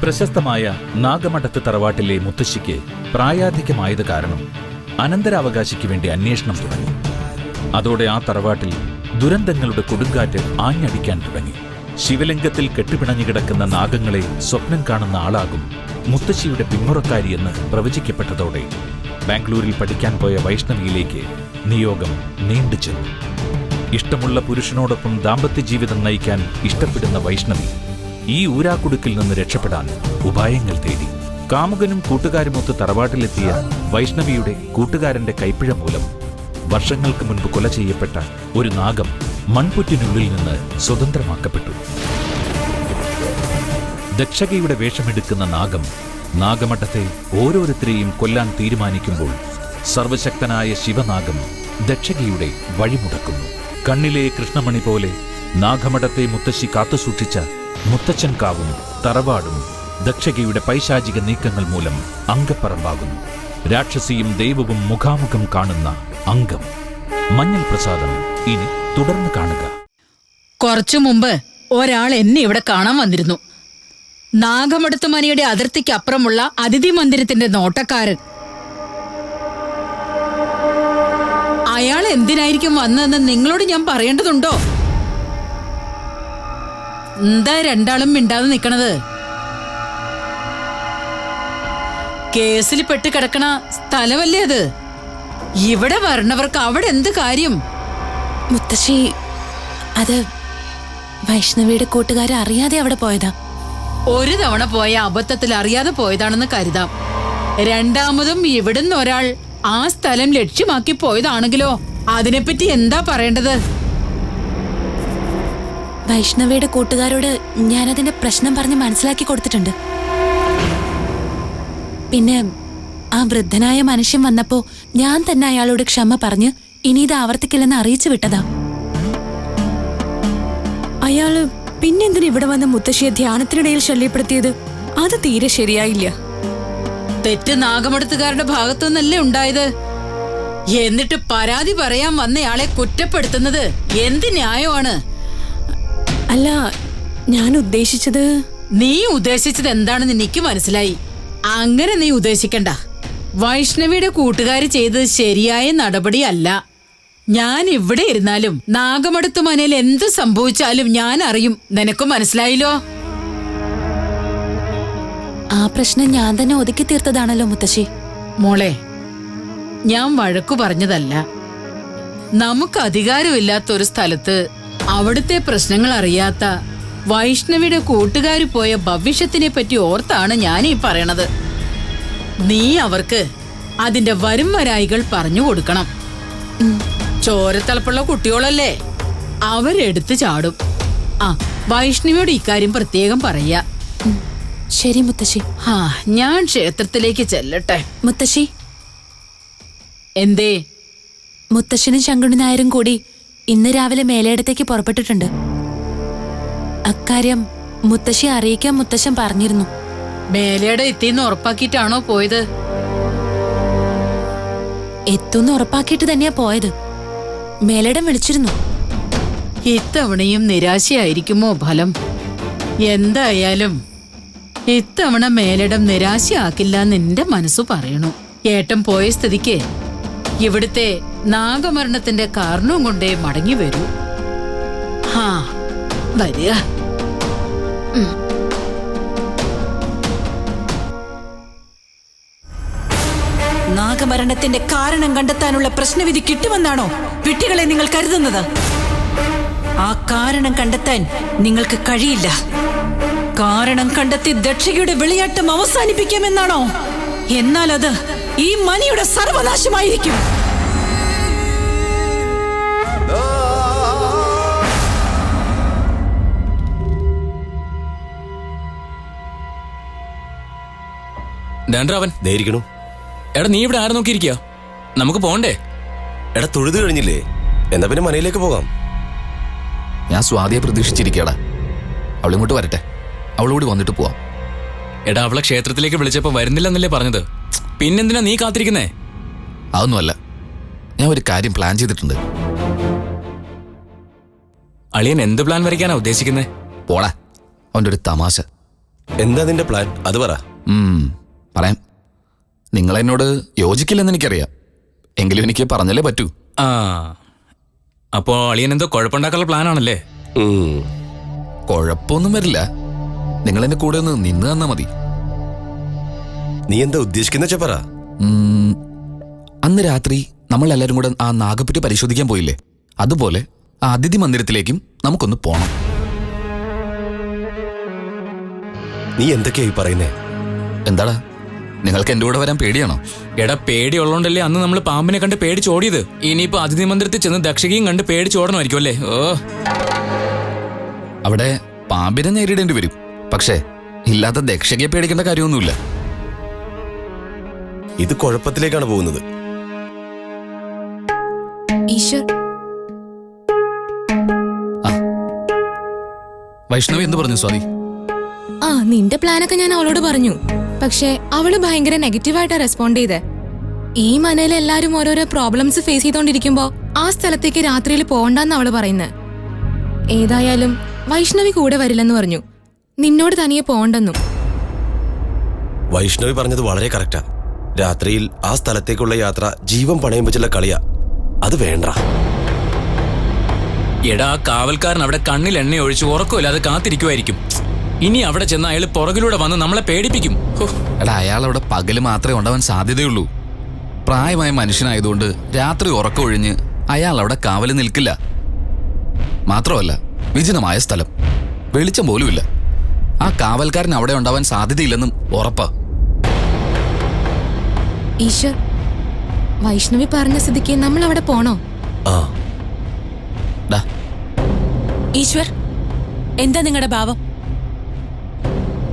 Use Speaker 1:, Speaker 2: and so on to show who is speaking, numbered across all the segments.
Speaker 1: പ്രശസ്തമായ നാഗമഠത്ത് തറവാട്ടിലെ മുത്തശ്ശിക്ക് പ്രായാധിക്യമായത് കാരണം അനന്തരാവകാശിക്ക് വേണ്ടി അന്വേഷണം തുടങ്ങി. അതോടെ ആ തറവാട്ടിൽ ദുരന്തങ്ങളുടെ കൊടുങ്കാറ്റ് ആഞ്ഞടിക്കാൻ തുടങ്ങി. ശിവലിംഗത്തിൽ കെട്ടുപിണഞ്ഞു കിടക്കുന്ന നാഗങ്ങളെ സ്വപ്നം കാണുന്ന ആളാകും മുത്തശ്ശിയുടെ പിന്മുറക്കാരിയെന്ന് പ്രവചിക്കപ്പെട്ടതോടെ ബാംഗ്ലൂരിൽ പഠിക്കാൻ പോയ വൈഷ്ണവിയിലേക്ക് നിയോഗം നീണ്ടുചെന്നു. ഇഷ്ടമുള്ള പുരുഷനോടൊപ്പം ദാമ്പത്യ ജീവിതം നയിക്കാൻ ഇഷ്ടപ്പെടുന്ന വൈഷ്ണവി ഈ ഊരാക്കുടുക്കിൽ നിന്ന് രക്ഷപ്പെടാൻ ഉപായങ്ങൾ തേടി. കാമുകനും കൂട്ടുകാരുമൊത്ത് തറവാട്ടിലെത്തിയ വൈഷ്ണവിയുടെ കൂട്ടുകാരന്റെ കൈപ്പിഴ മൂലം വർഷങ്ങൾക്ക് മുൻപ് കൊല ചെയ്യപ്പെട്ട ഒരു നാഗം മൺപുറ്റിനുള്ളിൽ നിന്ന് സ്വതന്ത്രമാക്കപ്പെട്ടു. ദക്ഷകയുടെ വേഷമെടുക്കുന്ന നാഗം നാഗമഠത്തെ ഓരോരുത്തരെയും കൊല്ലാൻ തീരുമാനിക്കുമ്പോൾ സർവശക്തനായ ശിവനാഗം ദക്ഷകയുടെ വഴിമുടക്കുന്നു. കണ്ണിലെ കൃഷ്ണമണി പോലെ നാഗമഠത്തെ മുത്തശ്ശി കാത്തുസൂക്ഷിച്ച മുത്തച്ഛൻ കാവും തറവാടും ദക്ഷകയുടെ പൈശാചിക നീക്കങ്ങൾ മൂലം അംഗപ്പറമ്പാകുന്നു. രാക്ഷസിയും ദൈവവും മുഖാമുഖം കാണുന്ന അംഗം. മഞ്ഞൾ പ്രസാദം ഇനി തുടർന്ന് കാണുക.
Speaker 2: കുറച്ചു മുമ്പ് ഒരാൾ എന്നെ ഇവിടെ കാണാൻ വന്നിരുന്നു. നാഗമഠത്ത് മനയുടെ അതിർത്തിക്ക് അപ്പുറമുള്ള അതിഥി മന്ദിരത്തിന്റെ നോട്ടക്കാരൻ. അയാൾ എന്തിനായിരിക്കും വന്നതെന്ന് നിങ്ങളോട് ഞാൻ പറയേണ്ടതുണ്ടോ? എന്താ രണ്ടാളും മിണ്ടാതെ നിക്കണത്? കേസിൽ പെട്ട് കിടക്കണ സ്ഥലമല്ലേ അത്? ഇവിടെ വരണവർക്ക് അവിടെ എന്ത് കാര്യം?
Speaker 3: മുത്തശ്ശി, അത് വൈഷ്ണവിയുടെ കൂട്ടുകാരെ അറിയാതെ അവിടെ പോയതാ.
Speaker 2: ഒരു തവണ പോയ അബദ്ധത്തിൽ അറിയാതെ പോയതാണെന്ന് കരുതാം. രണ്ടാമതും ഇവിടുന്ന് ഒരാൾ ആ സ്ഥലം ലക്ഷ്യമാക്കി പോയതാണെങ്കിലോ അതിനെപ്പറ്റി എന്താ പറയേണ്ടത്?
Speaker 3: വൈഷ്ണവിയുടെ കൂട്ടുകാരോട് ഞാനതിന്റെ പ്രശ്നം പറഞ്ഞ് മനസ്സിലാക്കി കൊടുത്തിട്ടുണ്ട്. പിന്നെ ആ വൃദ്ധനായ മനുഷ്യൻ വന്നപ്പോ ഞാൻ തന്നെ അയാളോട് ക്ഷമ പറഞ്ഞ് ഇനി ഇത് ആവർത്തിക്കില്ലെന്ന് അറിയിച്ചു വിട്ടതാ.
Speaker 4: അയാള് പിന്നെന്തിനാ ഇവിടെ വന്ന് മുത്തശ്ശിയെ ധ്യാനത്തിനിടയിൽ ശല്യപ്പെടുത്തിയത്? അത് തീരെ ശരിയായില്ല.
Speaker 2: തെറ്റ് നാഗമഠത്തുകാരുടെ ഭാഗത്തു നിന്നല്ലേ ഉണ്ടായത്. എന്നിട്ട് പരാതി പറയാൻ വന്നയാളെ കുറ്റപ്പെടുത്തുന്നത് എന്ത് ന്യായമാണ്?
Speaker 4: അല്ല, ഞാൻ ഉദ്ദേശിച്ചത്...
Speaker 2: നീ ഉദ്ദേശിച്ചത് എന്താണെന്ന് എനിക്ക് മനസ്സിലായി. അങ്ങനെ നീ ഉദ്ദേശിക്കണ്ട. വൈഷ്ണവിയുടെ കൂട്ടുകാര് ചെയ്തത് ശരിയായ നടപടിയല്ല. ഞാൻ ഇവിടെ ഇരുന്നാലും നാഗമഠത്ത് മനയിൽ എന്ത് സംഭവിച്ചാലും ഞാൻ അറിയും. നിനക്കും മനസ്സിലായില്ലോ?
Speaker 3: ആ പ്രശ്നം ഞാൻ തന്നെ ഒതുക്കി തീർത്തതാണല്ലോ മുത്തശ്ശി.
Speaker 2: മോളെ, ഞാൻ വഴക്കു പറഞ്ഞതല്ല. നമുക്ക് അധികാരമില്ലാത്തൊരു സ്ഥലത്ത് അവിടുത്തെ പ്രശ്നങ്ങൾ അറിയാത്ത വൈഷ്ണവിയുടെ കൂട്ടുകാര് പോയ ഭവിഷ്യത്തിനെ പറ്റി ഓർത്താണ് ഞാൻ ഈ പറയണത്. നീ അവർക്ക് അതിന്റെ വരും വരായികൾ പറഞ്ഞു കൊടുക്കണം. ചോരത്തളപ്പുള്ള കുട്ടികളല്ലേ, അവരെടുത്ത് ചാടും. ആ, വൈഷ്ണവിയോട് ഇക്കാര്യം പ്രത്യേകം പറയാ.
Speaker 3: ശരി മുത്തശ്ശി.
Speaker 2: ഞാൻ ക്ഷേത്രത്തിലേക്ക് ചെല്ലട്ടെ.
Speaker 3: മുത്തശ്ശി,
Speaker 2: എന്തേ?
Speaker 3: മുത്തശ്ശനും ശങ്കുണ്ണി നായരും കൂടി ഇന്ന് രാവിലെ മേലേടത്തേക്ക് പുറപ്പെട്ടിട്ടുണ്ട്. അക്കാര്യം മുത്തശ്ശി അറിയിക്കാൻ മുത്തശ്ശൻ പറഞ്ഞിരുന്നു.
Speaker 2: മേലേടെ എത്തിന്ന് ഉറപ്പാക്കിയിട്ടാണോ പോയത്?
Speaker 3: എത്തുന്ന് ഉറപ്പാക്കിയിട്ട് തന്നെയാ പോയത്. മേലേടം വിളിച്ചിരുന്നു.
Speaker 2: ഇത്തവണയും നിരാശയായിരിക്കുമോ ഫലം? എന്തായാലും ഇത്തവണ മേലിടം നിരാശയാക്കില്ല എന്റെ മനസ്സു പറയണു. ഏട്ടൻ പോയ സ്ഥിതിക്ക് ഇവിടുത്തെ നാഗമരണത്തിന്റെ കാരണവും കൊണ്ടേ മടങ്ങി വരൂ. വരിക.
Speaker 5: നാഗമരണത്തിന്റെ കാരണം കണ്ടെത്താനുള്ള പ്രശ്നവിധി കിട്ടുമെന്നാണോ വിട്ടികളെ നിങ്ങൾ കരുതുന്നത്? ആ കാരണം കണ്ടെത്താൻ നിങ്ങൾക്ക് കഴിയില്ല. കാരണം കണ്ടെത്തി ദക്ഷയുടെ വിളയാട്ടം അവസാനിപ്പിക്കാമെന്നാണോ? എന്നാൽ അത് ഈ മനിയുടെ സർവനാശമായിരിക്കും.
Speaker 6: എടാ, നീ ഇവിടെ ആരെ നോക്കിയിരിക്കുക? നമുക്ക് പോണ്ടേ?
Speaker 7: എടാ, തൊഴുത് കഴിഞ്ഞില്ലേ? എന്നാ പിന്നെ മനയിലേക്ക് പോകാം.
Speaker 6: ഞാൻ സ്വാതിയെ പ്രതീക്ഷിച്ചിരിക്കടാ. അവളിങ്ങോട്ട് വരട്ടെ, അവളോട് വന്നിട്ട് പോവാം. എടാ, അവളെ ക്ഷേത്രത്തിലേക്ക് വിളിച്ചപ്പോ വരുന്നില്ലെന്നല്ലേ പറഞ്ഞത്? പിന്നെന്തിനാ നീ കാത്തിരിക്കുന്നേ? അതൊന്നുമല്ല, ഞാൻ ഒരു കാര്യം പ്ലാൻ ചെയ്തിട്ടുണ്ട്. അളിയൻ എന്ത് പ്ലാൻ വരയ്ക്കാനാ ഉദ്ദേശിക്കുന്നേ? പോടാ, അവൻ്റെ ഒരു തമാശ.
Speaker 7: എന്താ നിന്റെ പ്ലാൻ അത് പറ.
Speaker 6: പറയാം. നിങ്ങളെന്നോട് യോജിക്കില്ലെന്ന് എനിക്കറിയാം. എങ്കിലും എനിക്ക് പറഞ്ഞല്ലേ പറ്റൂ.
Speaker 8: ആ, അപ്പോ അളിയൻ എന്തോ കുഴപ്പമുണ്ടാക്കാനുള്ള പ്ലാനാണല്ലേ?
Speaker 6: കുഴപ്പമൊന്നും വരില്ല. നിങ്ങൾ എന്റെ കൂടെ ഒന്ന് നിന്ന് തന്നാ മതി.
Speaker 7: നീ എന്താ ഉദ്ദേശിക്കുന്ന വെച്ചാ പറ.
Speaker 6: അന്ന് രാത്രി നമ്മൾ എല്ലാവരും കൂടെ ആ നാഗപ്പറ്റി പരിശോധിക്കാൻ പോയില്ലേ? അതുപോലെ ആ അതിഥി മന്ദിരത്തിലേക്കും നമുക്കൊന്ന് പോണം.
Speaker 7: നീ എന്തൊക്കെയായി പറയുന്നേ?
Speaker 6: എന്താടാ, നിങ്ങൾക്ക് എന്റെ കൂടെ വരാൻ പേടിയാണോ?
Speaker 8: എടാ, പേടിയുള്ളോണ്ടല്ലേ അന്ന് നമ്മൾ പാമ്പിനെ കണ്ട് പേടിച്ചോടിയത്. ഇനിയിപ്പോ അതിഥി മന്ദിരത്തിൽ ചെന്ന് ദക്ഷകയും കണ്ട് പേടിച്ചോടണമായിരിക്കും അല്ലേ? ഓ,
Speaker 6: അവിടെ പാമ്പിനെ നേരിടേണ്ടി വരും. പക്ഷേ ഇല്ലാത്ത ദക്ഷകയെ പേടിക്കേണ്ട കാര്യമൊന്നുമില്ല.
Speaker 7: ഇത് കുഴപ്പത്തിലേക്കാണ് പോകുന്നത്.
Speaker 3: ഈശ്വർ,
Speaker 6: വൈഷ്ണവി എന്ത് പറഞ്ഞു സ്വാതി?
Speaker 4: നിന്റെ പ്ലാനൊക്കെ ഞാൻ അവളോട് പറഞ്ഞു. പക്ഷെ അവള് ഭയങ്കര നെഗറ്റീവായിട്ടാ റെസ്പോണ്ട് ചെയ്തേ. ഈ മനയിൽ എല്ലാരും ഓരോരോ പ്രോബ്ലംസ് ഫേസ് ചെയ്തോണ്ടിരിക്കുമ്പോ ആ സ്ഥലത്തേക്ക് രാത്രിയിൽ പോകണ്ടെന്ന് അവള് പറയുന്നത്. ഏതായാലും വൈഷ്ണവി കൂടെ വരില്ലെന്ന് പറഞ്ഞു. നിന്നോട് തനിയെ പോകണ്ടെന്നും.
Speaker 7: വൈഷ്ണവി പറഞ്ഞത് വളരെ കറക്റ്റാ. രാത്രിയിൽ ആ സ്ഥലത്തേക്കുള്ള യാത്ര ജീവൻ പണയം വെച്ചുള്ള കളിയാ. അത് വേണ്ട.
Speaker 8: എടാ, കാവൽക്കാരൻ അവിടെ കണ്ണിൽ എണ്ണ ഒഴിച്ച് ഉറക്കമില്ലാതെ കാത്തിരിക്കുമായിരിക്കും. ഇനി അവിടെ ചെന്ന് അയാൾ പുറകിലൂടെ വന്ന് നമ്മളെ പേടിപ്പിക്കും.
Speaker 6: എടാ, അയാൾ അവിടെ പകല് മാത്രമേ ഉണ്ടാവാൻ സാധ്യതയുള്ളൂ. പ്രായമായ മനുഷ്യനായതുകൊണ്ട് രാത്രി ഉറക്കമൊഴിഞ്ഞ് അയാൾ അവിടെ കാവല് നിൽക്കില്ല. മാത്രമല്ല, വിജനമായ സ്ഥലം, വെളിച്ചം പോലുമില്ല. ആ കാവൽക്കാരൻ അവിടെ ഉണ്ടാവാൻ സാധ്യതയില്ലെന്നും ഉറപ്പാ.
Speaker 4: ഈശ്വർ, വൈഷ്ണവി പറഞ്ഞ സ്ഥിതിക്ക് നമ്മൾ അവിടെ പോണോ?
Speaker 3: ഈശ്വർ, എന്താ നിങ്ങളുടെ ഭാവം?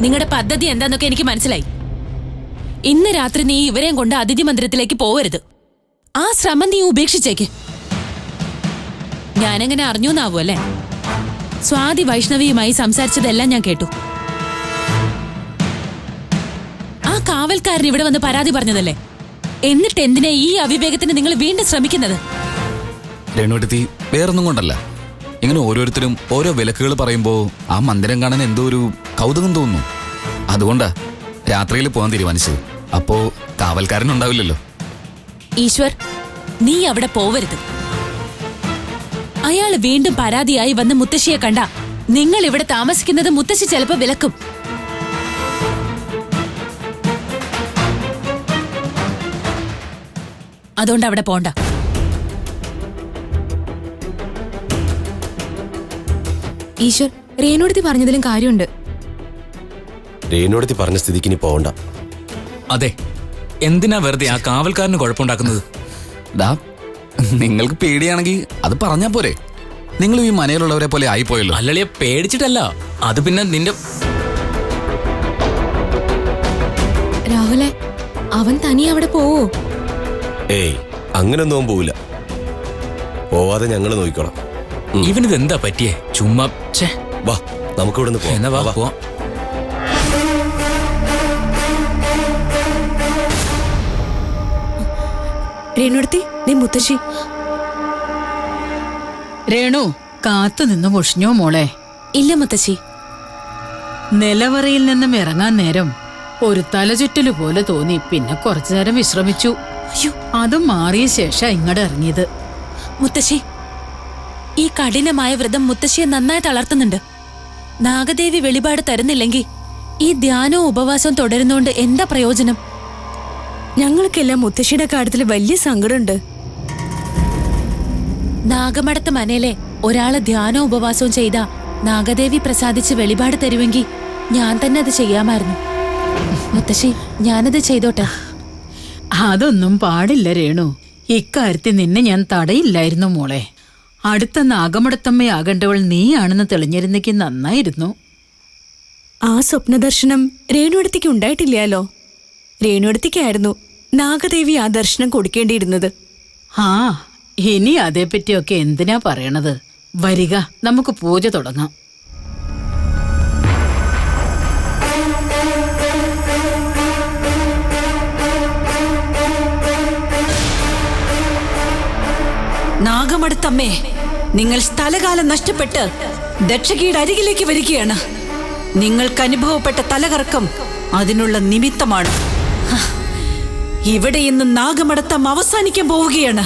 Speaker 3: നിങ്ങളുടെ പദ്ധതി എന്താന്നൊക്കെ എനിക്ക് മനസ്സിലായി. ഇന്ന് രാത്രി നീ ഇവരെയും കൊണ്ട് അതിഥി മന്ദിരത്തിലേക്ക് പോവരുത്. ആ ശ്രമം നീ ഉപേക്ഷിച്ചേക്ക്. ഞാനെങ്ങനെ അറിഞ്ഞു എന്നാവൂ അല്ലേ? സ്വാതി വൈഷ്ണവിയുമായി സംസാരിച്ചതെല്ലാം ഞാൻ കേട്ടു. ആ കാവൽക്കാരൻ ഇവിടെ വന്ന് പരാതി പറഞ്ഞതല്ലേ? എന്നിട്ട് എന്തിനാ ഈ അവിവേകത്തിന് നിങ്ങൾ വീണ്ടും ശ്രമിക്കുന്നത്?
Speaker 6: രേണുവടുത്തി, വേറൊന്നും കൊണ്ടല്ല. ഇങ്ങനെ ഓരോരുത്തരും ഓരോ വിലക്കുകൾ പറയുമ്പോ ആ മന്ദിരം കാണാൻ എന്തോ ഒരു കൗതുകം തോന്നുന്നു. അതുകൊണ്ടാ രാത്രിയിൽ പോകാൻ തീരുമാനിച്ചത്. അപ്പോ കാവൽക്കാരനുണ്ടാവില്ലല്ലോ.
Speaker 3: ഈശ്വർ, നീ അവിടെ പോവരുത്. അയാൾ വീണ്ടും പരാതിയായി വന്ന് മുത്തശ്ശിയെ കണ്ട നിങ്ങൾ ഇവിടെ താമസിക്കുന്നത് മുത്തശ്ശി ചിലപ്പോ വിലക്കും. അതുകൊണ്ട് അവിടെ പോണ്ട.
Speaker 4: ഈശ്വർ, രേണുടുത്തി പറഞ്ഞതിലും കാര്യമുണ്ട്.
Speaker 7: രേണുവടുത്തി പറഞ്ഞ സ്ഥിതിക്ക് ഇനി പോകണ്ട.
Speaker 8: അതെ, എന്തിനാ വെറുതെ ആ കാവൽക്കാരന് കുഴപ്പമുണ്ടാക്കുന്നത്?
Speaker 6: ഡാ, നിങ്ങൾക്ക് പേടിയാണെങ്കിൽ അത് പറഞ്ഞാ പോരെ. നിങ്ങൾ ഈ മനയിലുള്ളവരെ പോലെ ആയിപ്പോയല്ലോ.
Speaker 8: അല്ലളിയെ പേടിച്ചിട്ടല്ല, അത് പിന്നെ നിന്റെ
Speaker 4: രാഹുലെ, അവൻ തനിയെ അവിടെ പോവോ?
Speaker 7: ഏയ്, അങ്ങനൊന്നും പോവില്ല. പോവാതെ ഞങ്ങൾ നോക്കിക്കോളാം.
Speaker 8: ഇവനിത് എന്താ പറ്റിയേ? ചുമ്മാ
Speaker 7: വാ, നമുക്ക് ഇവിടെ നിന്ന്
Speaker 8: എന്നാ വാ പോവാം.
Speaker 4: രേണുടുത്തി, നീ മുത്തശ്ശി.
Speaker 2: രേണു, കാത്തു നിന്ന് മുഷിഞ്ഞോ മോളെ?
Speaker 3: ഇല്ല മുത്തശ്ശി.
Speaker 2: നിലവറയിൽ നിന്നും ഇറങ്ങാൻ നേരം ഒരു തലചുറ്റല് പോലെ തോന്നി. പിന്നെ കുറച്ചു നേരം വിശ്രമിച്ചു. അതും മാറിയ ശേഷം ഇങ്ങോട്ട് ഇറങ്ങിയത്.
Speaker 3: മുത്തശ്ശി, ഈ കഠിനമായ വ്രതം മുത്തശ്ശിയെ നന്നായി തളർത്തുന്നുണ്ട്. നാഗദേവി വെളിപാട് തരുന്നില്ലെങ്കിൽ ഈ ധ്യാനവും ഉപവാസവും തുടരുന്നോണ്ട് എന്താ പ്രയോജനം?
Speaker 4: ഞങ്ങൾക്കെല്ലാം മുത്തശ്ശിയുടെ കാര്യത്തിൽ വലിയ സങ്കടമുണ്ട്.
Speaker 3: നാഗമടത്ത് മനയിലെ ഒരാള് ധ്യാനവും ഉപവാസവും ചെയ്താ നാഗദേവി പ്രസാദിച്ച് വെളിപാട് തരുമെങ്കിൽ ഞാൻ തന്നെ അത് ചെയ്യാമായിരുന്നു. മുത്തശ്ശി, ഞാനത് ചെയ്തോട്ടെ.
Speaker 2: അതൊന്നും പാടില്ല രേണു. ഇക്കാര്യത്തിൽ നിന്നെ ഞാൻ തടയില്ലായിരുന്നു മോളെ. അടുത്ത നാഗമടത്തമ്മയാകേണ്ടവൾ നീയാണെന്ന് തെളിഞ്ഞിരുന്നെങ്കിൽ നന്നായിരുന്നു.
Speaker 4: ആ സ്വപ്നദർശനം രേണുടുത്തിക്ക് ഉണ്ടായിട്ടില്ലല്ലോ. രേണുടുത്തിക്കായിരുന്നു നാഗദേവി ആ ദർശനം കൊടുക്കേണ്ടിയിരുന്നത്.
Speaker 2: ആ, ഇനി അതേപ്പറ്റിയൊക്കെ എന്തിനാ പറയണത്? വരിക, നമുക്ക് പൂജ തുടങ്ങാം.
Speaker 5: നാഗമടുത്തമ്മേ, നിങ്ങൾ സ്ഥലകാലം നഷ്ടപ്പെട്ട് ദക്ഷകിയുടെ അരികിലേക്ക് വരികയാണ്. നിങ്ങൾക്ക് അനുഭവപ്പെട്ട തലകറക്കം അതിനുള്ള നിമിത്തമാണ്. ഇവിടെ ഇന്ന് നാഗമടത്തം അവസാനിക്കാൻ പോവുകയാണ്.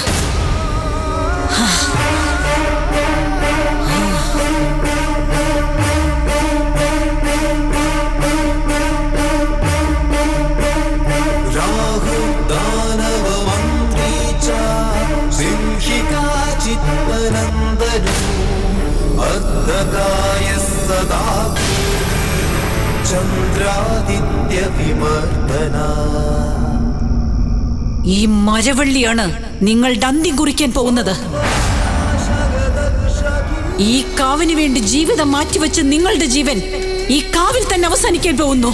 Speaker 5: ഈ മരവള്ളിയാണ് നിങ്ങളുടെ അന്ത്യം കുറിക്കാൻ പോകുന്നത്. ഈ കാവിന് വേണ്ടി ജീവിതം മാറ്റിവെച്ച് നിങ്ങളുടെ ജീവൻ ഈ കാവിൽ തന്നെ അവസാനിക്കാൻ പോകുന്നു.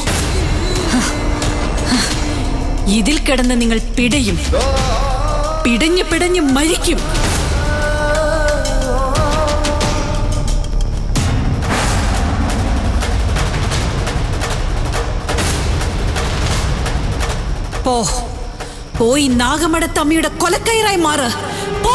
Speaker 5: ഇതിൽ കിടന്ന് നിങ്ങൾ പിടയും, പിടഞ്ഞു പിടഞ്ഞു മരിക്കും. പോയി നാഗമടത്തമ്മയുടെ കൊലക്കയറായി മാറ്. പോ.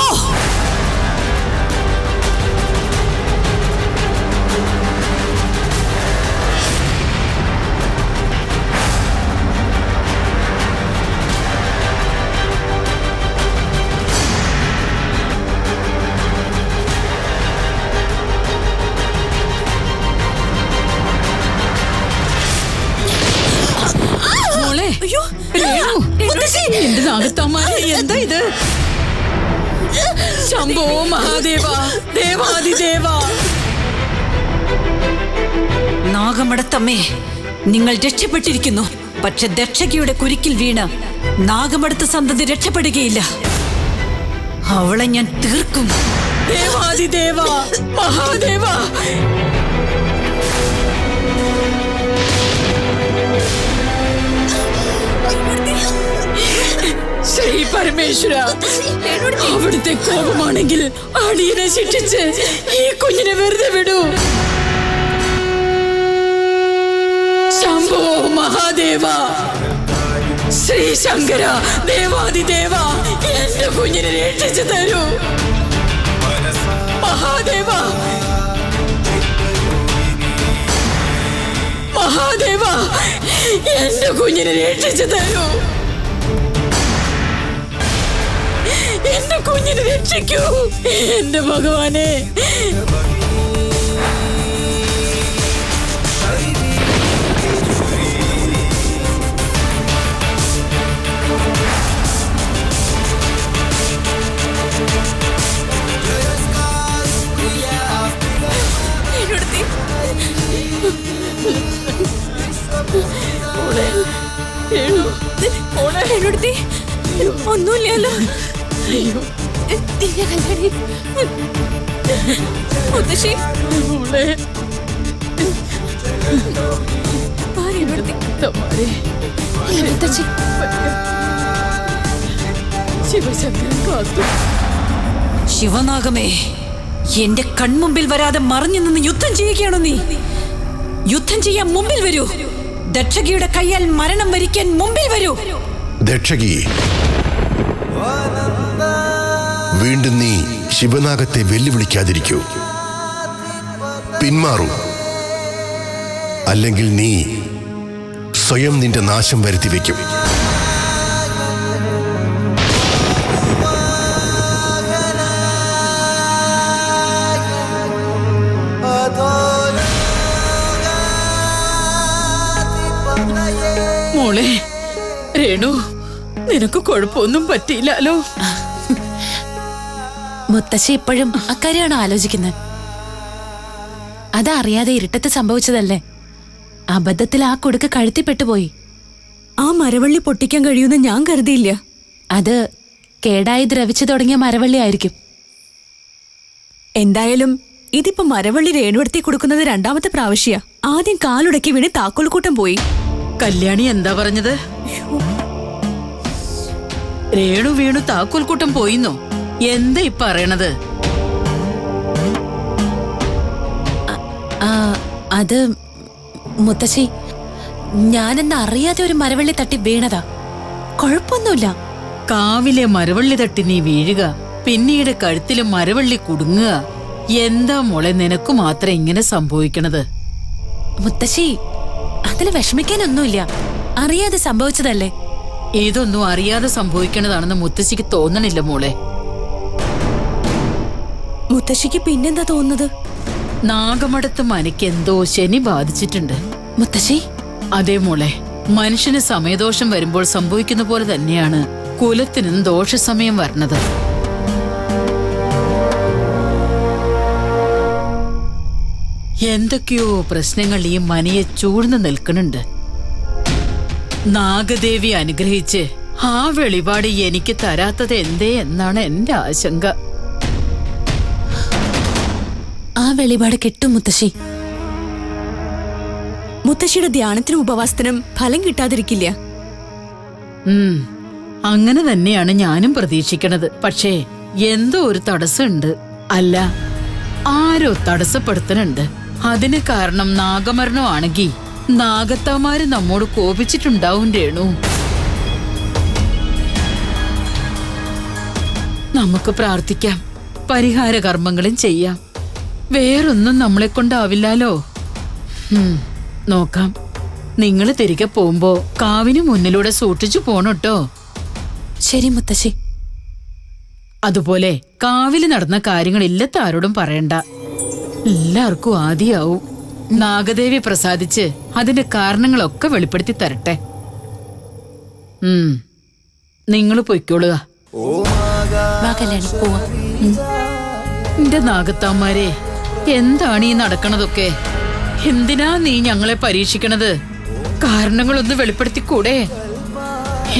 Speaker 2: എന്റെ നാഗത്തമ്മാരെ, എന്താ ഇത്? ശംഭോ മഹാദേവ, ദേവാദിദേവ.
Speaker 5: നാഗമടത്തമ്മേ, നിങ്ങൾ രക്ഷപ്പെട്ടിരിക്കുന്നു. പക്ഷെ ദക്ഷകിയുടെ കുരുക്കിൽ വീണ് നാഗമടത്ത് സന്തതി രക്ഷപ്പെടുകയില്ല. അവളെ ഞാൻ തീർക്കും.
Speaker 2: ദേവാദിദേവ, മഹാദേവ. ശ്രീ പരമേശ്വര, അവിടുത്തെ കോപമാണെങ്കിൽ അടിയനെ ശിക്ഷിച്ച് ഈ കുഞ്ഞിനെ വെറുതെ വിടൂ. ശംഭോ മഹാദേവ, ശ്രീ ശങ്കര, ദേവാദിദേവ, എന്റെ കുഞ്ഞിനെ രക്ഷിച്ചു തരൂ. മഹാദേവ, മഹാദേവ, എന്റെ കുഞ്ഞിനെ രക്ഷിച്ചു തരൂ. എന്റെ കുഞ്ഞിനെ രക്ഷിക്കൂ, എന്റെ ഭഗവാനെ.
Speaker 3: ഒന്നുമില്ലല്ലോ. മുത്തശ്ശി,
Speaker 5: ശിവനാഗമേ, എന്റെ കൺമുമ്പിൽ വരാതെ മറഞ്ഞു നിന്ന് യുദ്ധം ചെയ്യുകയാണോ നീ? യുദ്ധം ചെയ്യാൻ മുമ്പിൽ വരൂ. ദക്ഷകിയുടെ കയ്യാൽ മരണം വരിക്കാൻ മുമ്പിൽ വരൂ.
Speaker 9: ദക്ഷകി, വീണ്ടും നീ ശിവനാഗത്തെ വെല്ലുവിളിക്കാതിരിക്കൂ. പിന്മാറൂ, അല്ലെങ്കിൽ നീ സ്വയം നിന്റെ നാശം വരുത്തിവെക്കും.
Speaker 2: മോളെ രേണു, നിനക്ക് കുഴപ്പമൊന്നും പറ്റിയില്ലല്ലോ.
Speaker 3: മുത്തശ്ശി ഇപ്പോഴും അക്കാര്യമാണോ ആലോചിക്കുന്നത്? അതറിയാതെ ഇരുട്ടത്ത് സംഭവിച്ചതല്ലേ. അബദ്ധത്തിൽ ആ കൊടുക്ക് കഴുത്തിപ്പെട്ടുപോയി.
Speaker 10: ആ മരവള്ളി പൊട്ടിക്കാൻ കഴിയുമെന്ന് ഞാൻ കരുതിയില്ല.
Speaker 3: അത് കേടായി ദ്രവിച്ചു തുടങ്ങിയ മരവള്ളി ആയിരിക്കും.
Speaker 10: എന്തായാലും ഇതിപ്പോ മരവള്ളി രേണുവടുത്തി കൊടുക്കുന്നത് രണ്ടാമത്തെ പ്രാവശ്യ. ആദ്യം കാലുടക്കി വീണ് താക്കോൽക്കൂട്ടം പോയി.
Speaker 2: കല്യാണി എന്താ പറഞ്ഞത്? രേണു വീണു താക്കോൽക്കൂട്ടം പോയിന്നോ? എന്താ ഈ പറയണത്?
Speaker 3: അത് മുത്തശ്ശി, ഞാനെന്ന് അറിയാതെ ഒരു മരവള്ളി തട്ടി വീണതാ. കുഴപ്പമൊന്നുമില്ല.
Speaker 2: കാവിലെ മരവള്ളി തട്ടി നീ വീഴുക, പിന്നീട് കഴുത്തിലെ മരവള്ളി കുടുങ്ങുക. എന്താ മോളെ നിനക്ക് മാത്രം ഇങ്ങനെ സംഭവിക്കണത്?
Speaker 3: മുത്തശ്ശി, അതിൽ വിഷമിക്കാനൊന്നുമില്ല. അറിയാതെ സംഭവിച്ചതല്ലേ.
Speaker 2: ഇതൊന്നും അറിയാതെ സംഭവിക്കണതാണെന്ന് മുത്തശ്ശിക്ക് തോന്നണില്ല മോളെ.
Speaker 10: മുത്തശ്ശിക്ക് പിന്നെന്താ തോന്നുന്നത്?
Speaker 2: നാഗമടത്ത് മനയ്ക്ക് എന്തോ ശനി ബാധിച്ചിട്ടുണ്ട്.
Speaker 3: മുത്തശ്ശി,
Speaker 2: അതേ മോളെ, മനുഷ്യന് സമയദോഷം വരുമ്പോൾ സംഭവിക്കുന്ന പോലെ തന്നെയാണ് കുലത്തിനും ദോഷസമയം വരണത്. എന്തൊക്കെയോ പ്രശ്നങ്ങൾ ഈ മനയെ ചൂഴ്ന്നു നിൽക്കുന്നുണ്ട്. നാഗദേവി അനുഗ്രഹിച്ച് ആ വെളിപാട് എനിക്ക് തരാത്തത് എന്തേ എന്നാണ് എന്റെ ആശങ്ക.
Speaker 3: ആ വെളിപാട് കിട്ടും മുത്തശ്ശി.
Speaker 10: മുത്തശ്ശിയുടെ ധ്യാനത്തിനും ഉപവാസത്തിനും ഫലം കിട്ടാതിരിക്കില്ല.
Speaker 2: അങ്ങനെ തന്നെയാണ് ഞാനും പ്രതീക്ഷിക്കണത്. പക്ഷേ എന്തോ ഒരു തടസ്സമുണ്ട്. അല്ല, ആരോ തടസ്സപ്പെടുത്തണുണ്ട്. അതിന് കാരണം നാഗമരണമാണെങ്കിൽ നാഗത്താമാര് നമ്മോട് കോപിച്ചിട്ടുണ്ടാവും രേണു. നമുക്ക് പ്രാർത്ഥിക്കാം, പരിഹാര കർമ്മങ്ങളും ചെയ്യാം. വേറൊന്നും നമ്മളെ കൊണ്ടാവില്ലാലോ. നോക്കാം. നിങ്ങൾ തിരികെ പോകുമ്പോ കാവിന് മുന്നിലൂടെ സൂക്ഷിച്ചു പോണോട്ടോ.
Speaker 3: ശരി മുത്തശ്ശി.
Speaker 2: അതുപോലെ കാവില് നടന്ന കാര്യങ്ങൾ ഇല്ലത്താരോടും പറയണ്ട. എല്ലാവർക്കും ആദിയാവും. നാഗദേവി പ്രസാദിച്ച് അതിന്റെ കാരണങ്ങളൊക്കെ വെളിപ്പെടുത്തി തരട്ടെ. നിങ്ങൾ പൊയ്ക്കോളുക. എന്റെ നാഗത്താമാരെ, എന്താണ് ഈ നടക്കണതൊക്കെ? എന്തിനാ നീ ഞങ്ങളെ പരീക്ഷിക്കണത്? കാരണങ്ങളൊന്ന് വെളിപ്പെടുത്തിക്കൂടെ?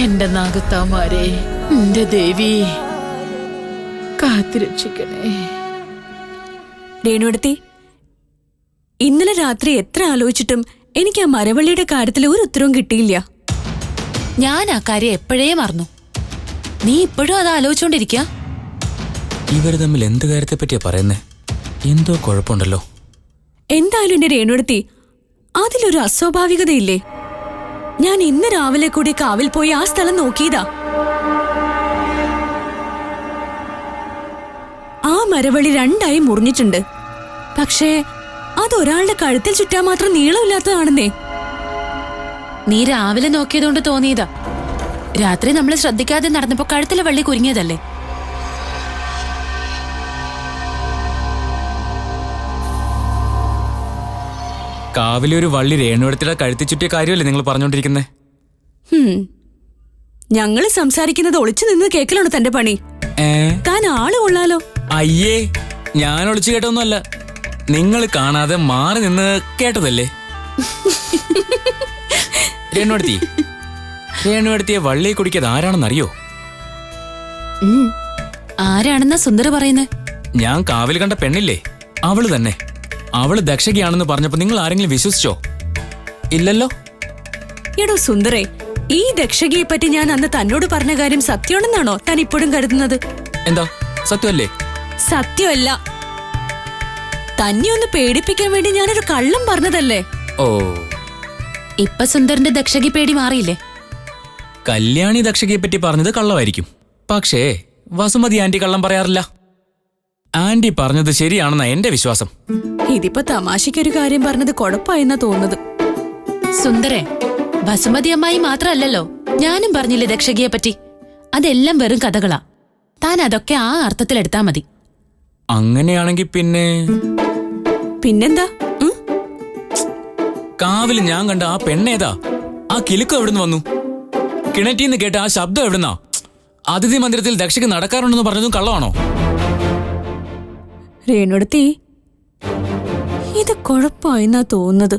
Speaker 2: എന്റെ നാഗത്താമാരെ, എന്റെ ദേവി, കാത്തുരക്ഷിക്കണേ.
Speaker 10: രേണുവടുത്തി, ഇന്നലെ രാത്രി എത്ര ആലോചിച്ചിട്ടും എനിക്ക് ആ മരവള്ളിയുടെ കാര്യത്തിൽ ഒരു ഉത്തരവും കിട്ടിയില്ല.
Speaker 3: ഞാൻ ആ കാര്യം എപ്പോഴേ മറന്നു. നീ ഇപ്പോഴും അത് ആലോചിച്ചോണ്ടിരിക്ക?
Speaker 8: ഇവര് തമ്മിൽ എന്ത് കാര്യത്തെ പറ്റിയാ പറയുന്നേ? എന്തോ കുഴപ്പമുണ്ടല്ലോ.
Speaker 10: എന്തായാലും എന്റെ രേണുവടുത്തി, അതിലൊരു അസ്വാഭാവികതയില്ലേ? ഞാൻ ഇന്ന് രാവിലെ കൂടി കാവിൽ പോയി ആ സ്ഥലം നോക്കിയതാ. ആ മരവള്ളി രണ്ടായി മുറിഞ്ഞിട്ടുണ്ട്. പക്ഷേ അതൊരാളുടെ കഴുത്തിൽ ചുറ്റാൻ മാത്രം നീളമില്ലാത്തതാണെന്നേ.
Speaker 3: നീ രാവിലെ നോക്കിയതുകൊണ്ട് തോന്നിയതാ. രാത്രി നമ്മൾ ശ്രദ്ധിക്കാതെ നടന്നപ്പോ കഴുത്തിലെ വള്ളി കുരുങ്ങിയതല്ലേ?
Speaker 8: കാവിലെ ഒരു വള്ളി രേണുവടുത്തിയുടെ കഴുത്തി ചുറ്റിയ കാര്യമല്ലേ നിങ്ങൾ പറഞ്ഞോണ്ടിരിക്കുന്നേ?
Speaker 10: ഞങ്ങള് സംസാരിക്കുന്നത് ഒളിച്ചു നിന്ന് കേക്കലാണോ തന്റെ പണി? താൻ ആള് കൊള്ളാലോ.
Speaker 8: അയ്യേ, ഞാൻ ഒളിച്ചു കേട്ടൊന്നുമല്ല. നിങ്ങൾ കാണാതെ മാറി നിന്ന് കേട്ടതല്ലേ? രേണുവടുത്തിയെ വള്ളിയെ കുടിക്കാതെ ആരാണെന്നറിയോ?
Speaker 3: ആരാണെന്നാ സുന്ദര പറയുന്നേ?
Speaker 8: ഞാൻ കാവിൽ കണ്ട പെണ്ണില്ലേ, അവള് തന്നെ. അവള് ദക്ഷകിയാണെന്ന് പറഞ്ഞപ്പോ നിങ്ങൾ ആരെങ്കിലും വിശ്വസിച്ചോ? ഇല്ലല്ലോ.
Speaker 10: എടോ സുന്ദരേ, ഈ ദക്ഷകിയെ പറ്റി ഞാൻ അന്ന് തന്നോട് പറഞ്ഞ കാര്യം സത്യമാണെന്നാണോ താൻ ഇപ്പോഴും കരുതുന്നത്?
Speaker 8: എന്താ, സത്യമല്ലേ?
Speaker 10: സത്യമല്ല. തന്നെ ഒന്ന് പേടിപ്പിക്കാൻ വേണ്ടി ഞാനൊരു കള്ളം പറഞ്ഞതല്ലേ.
Speaker 8: ഓ,
Speaker 3: ഇപ്പൊ സുന്ദറിന്റെ ദക്ഷകി പേടി മാറിയില്ലേ?
Speaker 8: കല്യാണി ദക്ഷകിയെ പറ്റി പറഞ്ഞത് കള്ളമായിരിക്കും. പക്ഷേ വസുമതി ആന്റി കള്ളം പറയാറില്ല. ആന്റി പറഞ്ഞത് ശരിയാണെന്നാ എന്റെ വിശ്വാസം.
Speaker 10: ഇതിപ്പോ തമാശയ്ക്കൊരു കാര്യം പറഞ്ഞത് കുഴപ്പമായെന്നാ തോന്നുന്നത്.
Speaker 3: സുന്ദരേ, വസുമതി അമ്മായി മാത്രല്ലല്ലോ, ഞാനും പറഞ്ഞില്ലേ ദക്ഷകിയെ പറ്റി. അതെല്ലാം വെറും കഥകളാ. താൻ അതൊക്കെ ആ അർത്ഥത്തിലെടുത്താ മതി.
Speaker 8: അങ്ങനെയാണെങ്കിൽ
Speaker 10: പിന്നെന്താ?
Speaker 8: കാവിൽ ഞാൻ കണ്ട ആ പെണ്ണേതാ? ആ കിലുക്കം എവിടുന്ന് വന്നു? കിണറ്റീന്ന് കേട്ട ആ ശബ്ദം എവിടുന്നാ? അതിഥി മന്ദിരത്തിൽ ദക്ഷയ്ക്ക് നടക്കാറുണ്ടെന്ന് പറഞ്ഞതും കള്ളമാണോ?
Speaker 10: രേണുവടുത്തി, ഇത് കുഴപ്പമായെന്നാ തോന്നുന്നത്.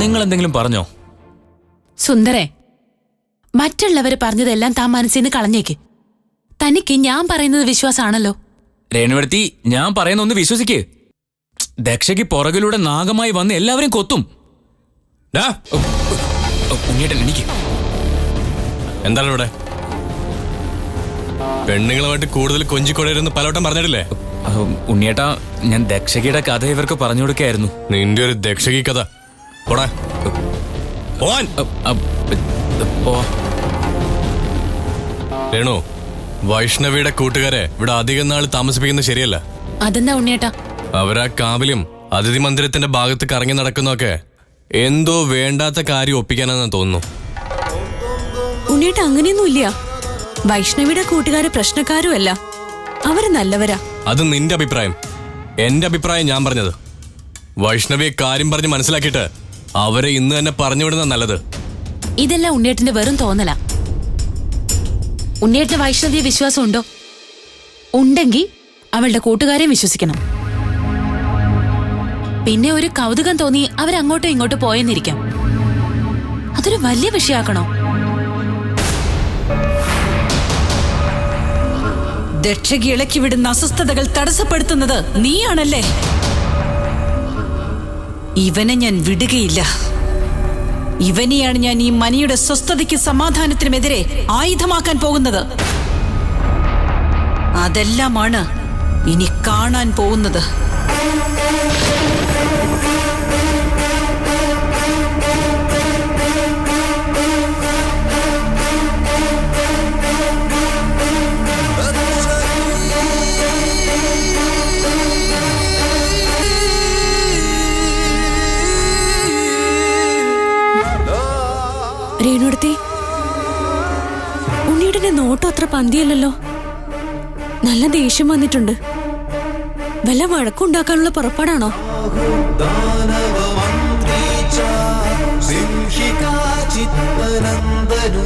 Speaker 8: നിങ്ങൾ എന്തെങ്കിലും പറഞ്ഞോ?
Speaker 3: സുന്ദരേ, മറ്റുള്ളവര് പറഞ്ഞതെല്ലാം താൻ മനസ്സിൽ നിന്ന് കളഞ്ഞേക്ക്. തനിക്ക് ഞാൻ പറയുന്നത് വിശ്വാസമാണല്ലോ.
Speaker 8: രേണുവടുത്തി, ഞാൻ പറയുന്ന ഒന്ന് വിശ്വസിക്ക്. ദക്ഷയ്ക്ക് പുറകിലൂടെ നാഗമായി വന്ന് എല്ലാവരും കൊത്തും. എനിക്ക്
Speaker 11: എന്താണ് ഇവിടെ? പെണ്ണുങ്ങളുമായിട്ട് കൂടുതൽ കൊഞ്ചിക്കൊടരുന്ന് പലവട്ടം പറഞ്ഞിട്ടില്ലേ?
Speaker 8: ഉണ്ണിയേട്ടാ, ഞാൻ ദക്ഷകിയുടെ കഥ ഇവർക്ക് പറഞ്ഞു കൊടുക്കായിരുന്നു.
Speaker 11: നിന്റെ ഒരു ദക്ഷകി കഥ. രേണു, വൈഷ്ണവിയുടെ കൂട്ടുകാരെ ഇവിടെ അധികം നാൾ താമസിപ്പിക്കുന്നത് ശരിയല്ല.
Speaker 3: അതെന്താ ഉണ്ണിയേട്ടാ?
Speaker 11: അവരാ കാവിലും അതിഥി മന്ദിരത്തിന്റെ ഭാഗത്ത് കറങ്ങി നടക്കുന്നൊക്കെ എന്തോ വേണ്ടാത്ത കാര്യം ഒപ്പിക്കാനെന്ന് തോന്നുന്നു.
Speaker 10: ഉണ്ണിയേട്ട അങ്ങനെയൊന്നുമില്ല. വൈഷ്ണവിയുടെ കൂട്ടുകാര് പ്രശ്നക്കാരുമല്ല, അവര് നല്ലവരാ.
Speaker 11: അത് നിന്റെ അഭിപ്രായം. എന്റെ അഭിപ്രായം ഞാൻ പറഞ്ഞത്. വൈഷ്ണവിയെ കാര്യം പറഞ്ഞ് മനസ്സിലാക്കിയിട്ട് അവരെ ഇന്ന് തന്നെ പറഞ്ഞുവിടുന്ന നല്ലത്.
Speaker 3: ഇതെല്ലാം ഉണ്ണിയേട്ടന്റെ വെറും തോന്നല. ഉണ്ണിയേട്ടന് വൈഷ്ണവിയെ വിശ്വാസം ഉണ്ടോ? ഉണ്ടെങ്കിൽ അവളുടെ കൂട്ടുകാരെയും വിശ്വസിക്കണം. പിന്നെ ഒരു കൗതുകം തോന്നി അവരങ്ങോട്ടോ ഇങ്ങോട്ടോ പോയെന്നിരിക്കാം. അതൊരു വലിയ വിഷയാക്കണോ?
Speaker 5: ദക്ഷകി ഇളക്കി വിടുന്ന അസ്വസ്ഥതകൾ തടസ്സപ്പെടുത്തുന്നത് നീയാണല്ലേ? ഇവനെ ഞാൻ വിടുകയില്ല. ഇവനെയാണ് ഞാൻ ഈ മനയുടെ സ്വസ്ഥതയ്ക്ക് സമാധാനത്തിനുമെതിരെ ആയുധമാക്കാൻ പോകുന്നത്. അതെല്ലാമാണ് ഇനി കാണാൻ പോകുന്നത്.
Speaker 10: രേണുടുത്തി, ഉണ്ണിയുടെ നോട്ടം അത്ര പന്തിയല്ലല്ലോ. നല്ല ദേഷ്യം വന്നിട്ടുണ്ട്. വല്ല വഴക്കുണ്ടാക്കാനുള്ള പുറപ്പാടാണോ?
Speaker 12: സിംഹികാ ചിത്തനന്ദനൂ